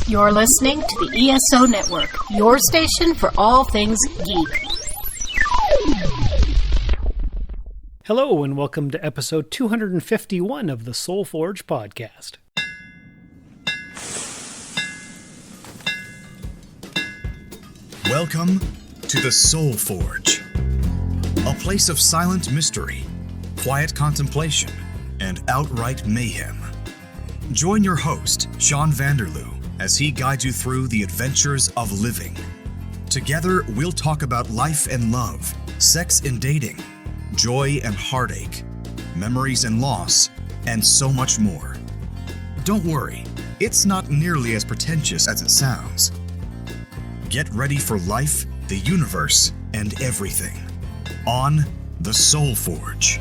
You're listening to the ESO Network, your station for all things geek. Hello and welcome to episode 251 of the Soul Forge podcast. Welcome to the Soul Forge, a place of silent mystery, quiet contemplation, and outright mayhem. Join your host, Sean Vanderloo, as he guides you through the adventures of living. Together, we'll talk about life and love, sex and dating, joy and heartache, memories and loss, and so much more. Don't worry, it's not nearly as pretentious as it sounds. Get ready for life, the universe, and everything on the Soul Forge.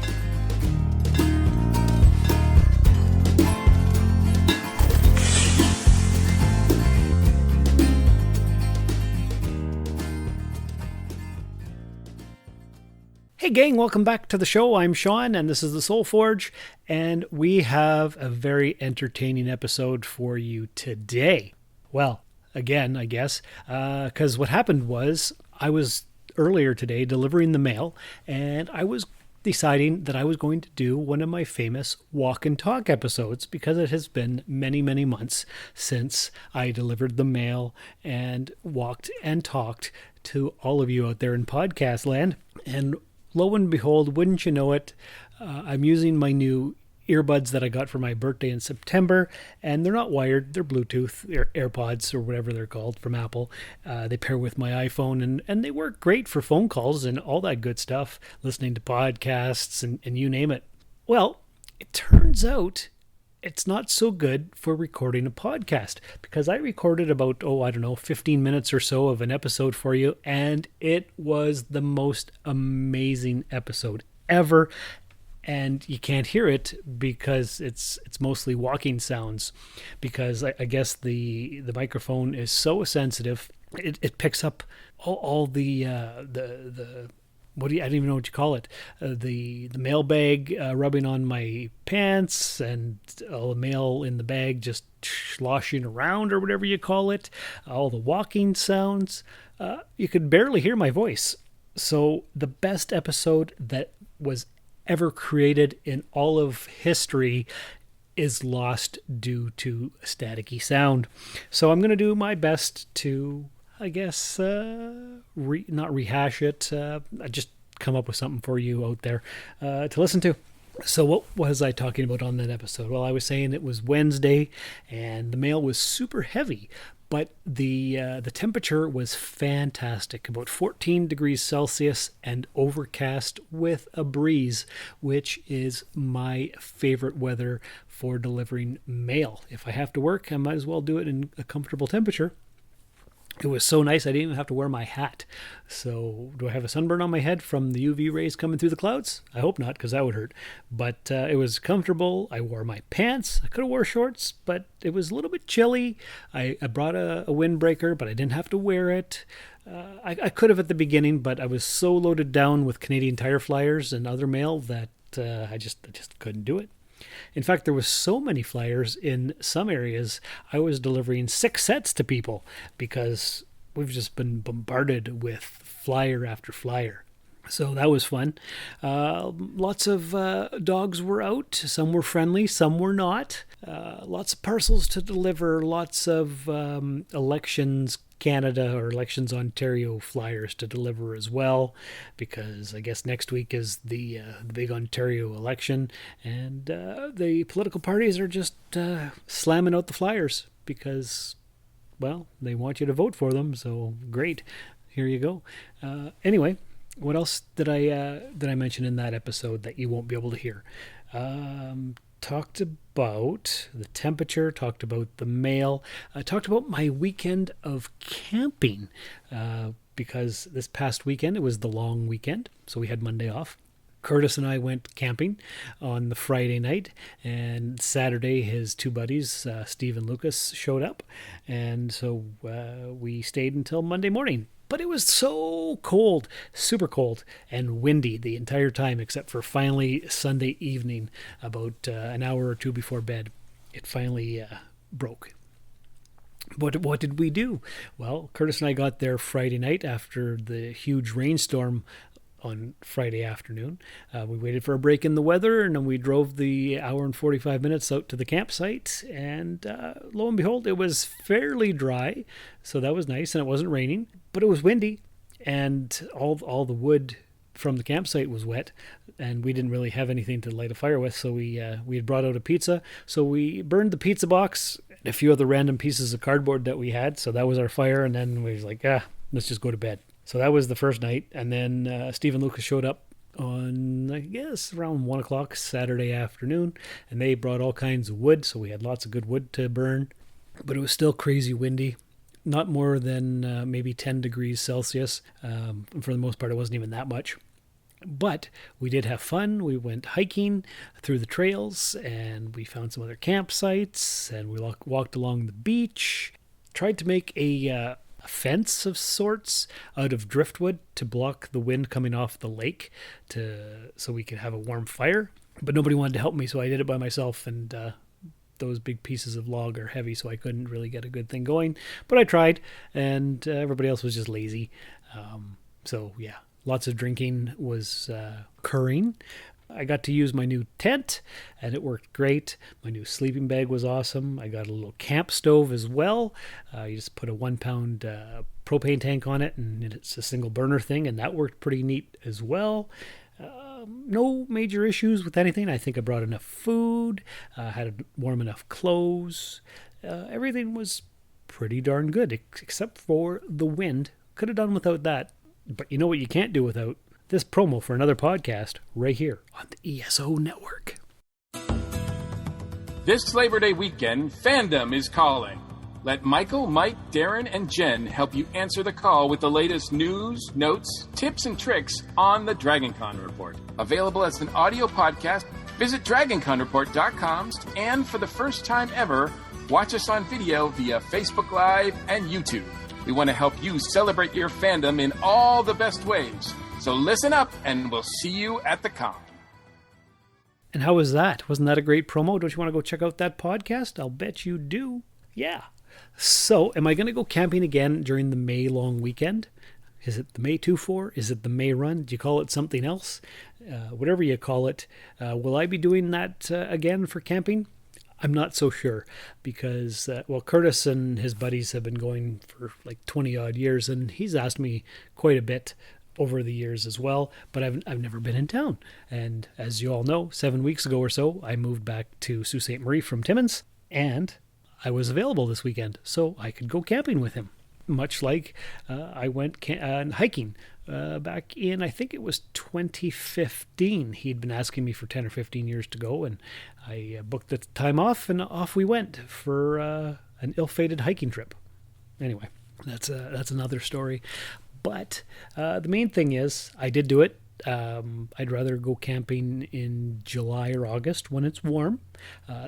Hey gang, welcome back to the show. I'm Sean and this is the Soul Forge, and we have a very entertaining episode for you today. Well, again, I guess, because what happened was I was earlier today delivering the mail, and I was deciding that I was going to do one of my famous walk and talk episodes, because it has been many, many months since I delivered the mail and walked and talked to all of you out there in podcast land. And lo and behold, wouldn't you know it, I'm using my new earbuds that I got for my birthday in September, and they're not wired, they're Bluetooth, they're Airpods or whatever they're called from Apple. They pair with my iPhone, and they work great for phone calls and all that good stuff, listening to podcasts and you name it. Well, it turns out it's not so good for recording a podcast, because I recorded about, 15 minutes or so of an episode for you, and it was the most amazing episode ever. And you can't hear it because it's mostly walking sounds, because I guess the microphone is so sensitive, it picks up all the I don't even know what you call it. The mailbag rubbing on my pants, and all the mail in the bag just sloshing around, or whatever you call it. All the walking sounds. You could barely hear my voice. So the best episode that was ever created in all of history is lost due to staticky sound. So I'm going to do my best to, I guess, not rehash it. I just come up with something for you out there to listen to. So what was I talking about on that episode? Well, I was saying it was Wednesday and the mail was super heavy, but the temperature was fantastic, about 14 degrees Celsius and overcast with a breeze, which is my favorite weather for delivering mail. If I have to work, I might as well do it in a comfortable temperature. It was so nice I didn't even have to wear my hat. So do I have a sunburn on my head from the UV rays coming through the clouds? I hope not, because that would hurt. But it was comfortable. I wore my pants. I could have wore shorts, but it was a little bit chilly. I brought a windbreaker, but I didn't have to wear it. I could have at the beginning, but I was so loaded down with Canadian Tire flyers and other mail that I just couldn't do it. In fact, there was so many flyers in some areas, I was delivering 6 sets to people, because we've just been bombarded with flyer after flyer. So that was fun. Lots of dogs were out. Some were friendly, some were not. Lots of parcels to deliver. Lots of Elections Canada or Elections Ontario flyers to deliver as well, because I guess next week is the big Ontario election, and the political parties are just slamming out the flyers because, well, they want you to vote for them. So great, here you go. Anyway. What else did I mention in that episode that you won't be able to hear? Talked about the temperature, talked about the mail, talked about my weekend of camping, because this past weekend, it was the long weekend, so we had Monday off. Curtis and I went camping on the Friday night, and Saturday his 2 buddies, Steve and Lucas, showed up, and so we stayed until Monday morning. But it was so cold, super cold, and windy the entire time, except for finally Sunday evening, about an hour or two before bed. It finally broke. What did we do? Well, Curtis and I got there Friday night after the huge rainstorm on Friday afternoon. We waited for a break in the weather, and then we drove the hour and 45 minutes out to the campsite, and lo and behold, it was fairly dry, so that was nice, and it wasn't raining, but it was windy, and all the wood from the campsite was wet, and we didn't really have anything to light a fire with, so we had brought out a pizza, so we burned the pizza box and a few other random pieces of cardboard that we had, so that was our fire, and then we was like, let's just go to bed. So that was the first night, and then Steve and Lucas showed up on, I guess, around 1 o'clock Saturday afternoon, and they brought all kinds of wood, so we had lots of good wood to burn, but it was still crazy windy, not more than maybe 10 degrees Celsius. For the most part, it wasn't even that much. But we did have fun. We went hiking through the trails, and we found some other campsites, and we walked along the beach, tried to make a fence of sorts out of driftwood to block the wind coming off the lake so we could have a warm fire, but nobody wanted to help me, so I did it by myself, and those big pieces of log are heavy, so I couldn't really get a good thing going, but I tried, and everybody else was just lazy. So yeah, lots of drinking was occurring. I got to use my new tent, and it worked great. My new sleeping bag was awesome. I got a little camp stove as well. You just put a 1-pound propane tank on it, and it's a single burner thing, and that worked pretty neat as well. No major issues with anything. I think I brought enough food, had warm enough clothes. Everything was pretty darn good, except for the wind. Could have done without that. But you know what you can't do without? This promo for another podcast right here on the ESO Network. This Labor Day weekend, fandom is calling. Let Michael, Mike, Darren, and Jen help you answer the call with the latest news, notes, tips, and tricks on the DragonCon Report. Available as an audio podcast, visit DragonConReport.com, and for the first time ever, watch us on video via Facebook Live and YouTube. We want to help you celebrate your fandom in all the best ways. So listen up, and we'll see you at the con. And how was that? Wasn't that a great promo? Don't you want to go check out that podcast? I'll bet you do. Yeah. So, am I going to go camping again during the May long weekend? Is it the May 2-4? Is it the May run? Do you call it something else? Whatever you call it. Will I be doing that again for camping? I'm not so sure because, Curtis and his buddies have been going for like 20 odd years, and he's asked me quite a bit over the years as well, but I've never been in town. And as you all know, 7 weeks ago or so, I moved back to Sault Ste. Marie from Timmins, and I was available this weekend, so I could go camping with him. Much like I went hiking back in, I think it was 2015. He'd been asking me for 10 or 15 years to go, and I booked the time off, and off we went for an ill-fated hiking trip. Anyway, that's another story. But the main thing is, I did do it. I'd rather go camping in July or August when it's warm.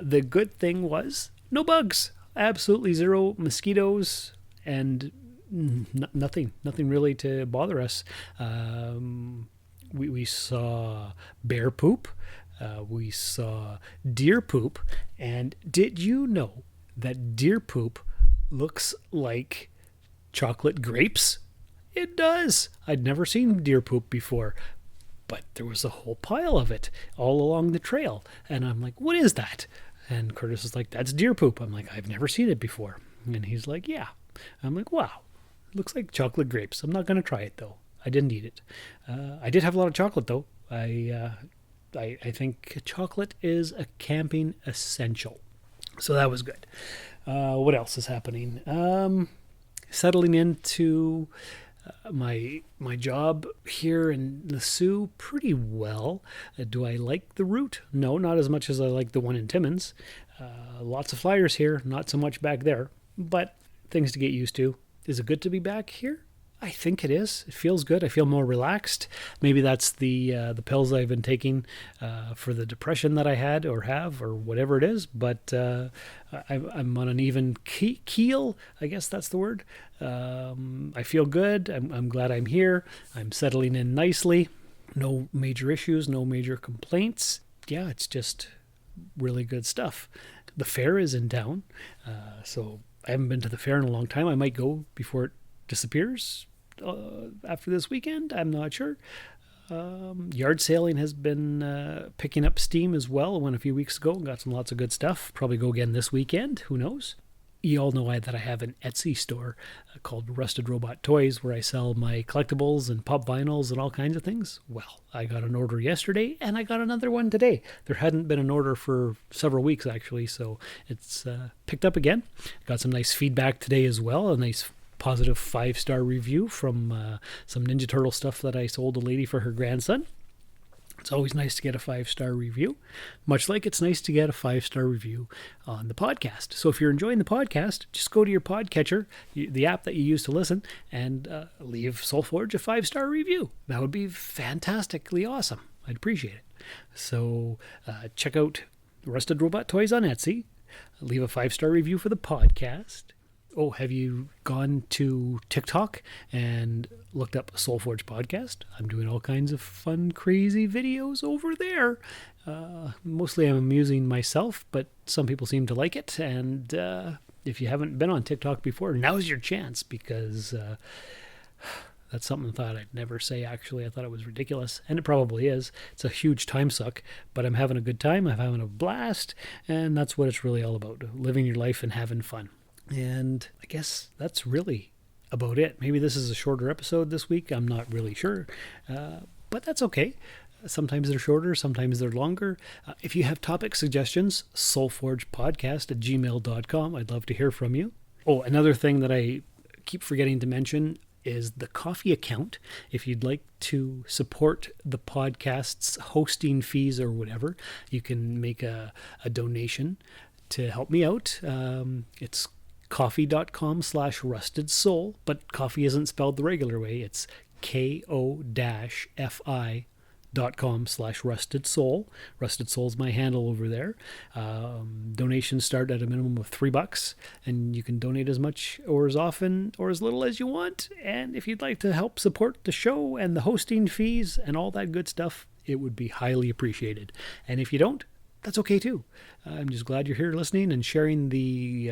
The good thing was no bugs, absolutely zero mosquitoes, and nothing really to bother us. We saw bear poop, we saw deer poop, and did you know that deer poop looks like chocolate grapes? It does. I'd never seen deer poop before, but there was a whole pile of it all along the trail. And I'm like, what is that? And Curtis is like, that's deer poop. I'm like, I've never seen it before. And he's like, yeah. I'm like, wow, it looks like chocolate grapes. I'm not going to try it, though. I didn't eat it. I did have a lot of chocolate, though. I think chocolate is a camping essential. So that was good. What else is happening? Settling into my job here in the Sioux pretty well. Do I like the route? No, not as much as I like the one in Timmins. Lots of flyers here, not so much back there, but things to get used to. Is it good to be back here? I think it is. It feels good. I feel more relaxed. Maybe that's the pills I've been taking for the depression that I had or have or whatever it is. But I'm on an even keel. I guess that's the word. I feel good. I'm glad I'm here. I'm settling in nicely. No major issues. No major complaints. Yeah, it's just really good stuff. the fair is in town. So I haven't been to the fair in a long time. I might go before it disappears after this weekend. I'm not sure. Yard sailing has been picking up steam as well. I went a few weeks ago and got some lots of good stuff. Probably go again this weekend. Who knows? You all know that I have an Etsy store called Rusted Robot Toys where I sell my collectibles and pop vinyls and all kinds of things. Well, I got an order yesterday and I got another one today. There hadn't been an order for several weeks actually, so it's picked up again. Got some nice feedback today as well, a nice positive 5-star review from some Ninja Turtle stuff that I sold a lady for her grandson. It's always nice to get a 5-star review, much like it's nice to get a 5-star review on the podcast. So if you're enjoying the podcast, just go to your podcatcher, the app that you use to listen, and leave SoulForge a 5-star review. That would be fantastically awesome. I'd appreciate it. So check out Rusted Robot Toys on Etsy. Leave a 5-star review for the podcast. Oh, have you gone to TikTok and looked up SoulForge Podcast? I'm doing all kinds of fun, crazy videos over there. Mostly I'm amusing myself, but some people seem to like it. And if you haven't been on TikTok before, now's your chance, because that's something I thought I'd never say, actually. I thought it was ridiculous, and it probably is. It's a huge time suck, but I'm having a good time. I'm having a blast, and that's what it's really all about, living your life and having fun. And I guess that's really about it. Maybe this is a shorter episode this week. I'm not really sure. But that's okay. Sometimes they're shorter, sometimes they're longer. If you have topic suggestions, soulforgepodcast@gmail.com. I'd love to hear from you. Oh, another thing that I keep forgetting to mention is the coffee account. If you'd like to support the podcast's hosting fees or whatever, you can make a donation to help me out. It's coffee.com/rustedsoul, but coffee isn't spelled the regular way. It's ko-fi.com/rustedsoul. Rusted Soul's my handle over there. Donations start at a minimum of $3, and you can donate as much or as often or as little as you want. And if you'd like to help support the show and the hosting fees and all that good stuff, it would be highly appreciated. And if you don't, that's okay too. I'm just glad you're here listening and sharing the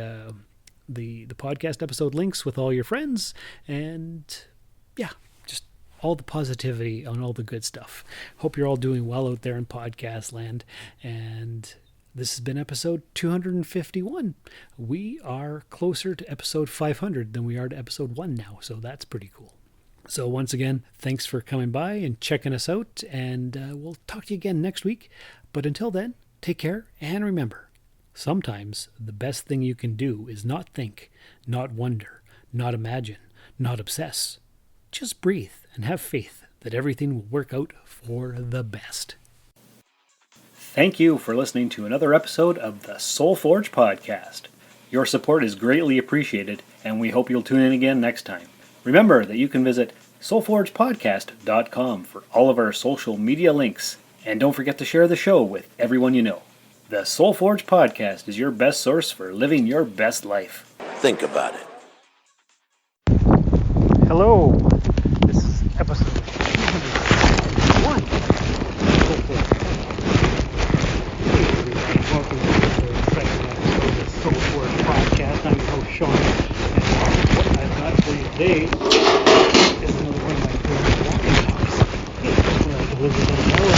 podcast episode links with all your friends, and yeah, just all the positivity on all the good stuff. Hope you're all doing well out there in podcast land. And this has been episode 251. We are closer to episode 500 than we are to episode 1 now, so that's pretty cool. So once again, thanks for coming by and checking us out, and we'll talk to you again next week. But until then, take care, and remember, sometimes the best thing you can do is not think, not wonder, not imagine, not obsess. Just breathe and have faith that everything will work out for the best. Thank you for listening to another episode of the SoulForge Podcast. Your support is greatly appreciated, and we hope you'll tune in again next time. Remember that you can visit soulforgepodcast.com for all of our social media links. And don't forget to share the show with everyone you know. The SoulForge Podcast is your best source for living your best life. Think about it. Hello. This is episode 201. Hey everybody, welcome to the second episode of the SoulForge Podcast. I'm your host, Sean. And what I've got for you today is another one of my favorite walking talks. It's Elizabeth Bell.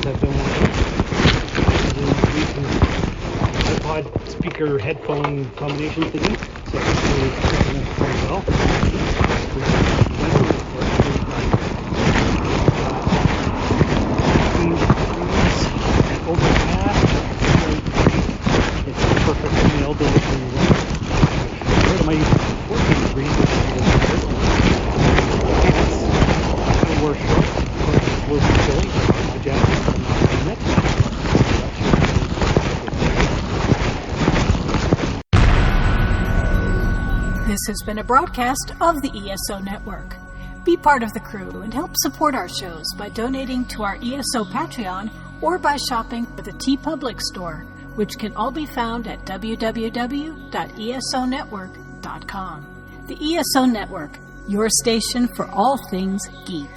I've been using iPod speaker headphone combination thingy, so it's really working quite well. And overcast, it's perfectly nailed in. Where am I working? I wore shorts, was chilly, my jacket. This has been a broadcast of the ESO Network. Be part of the crew and help support our shows by donating to our ESO Patreon or by shopping at the TeePublic store, which can all be found at www.esonetwork.com. The ESO Network, your station for all things geek.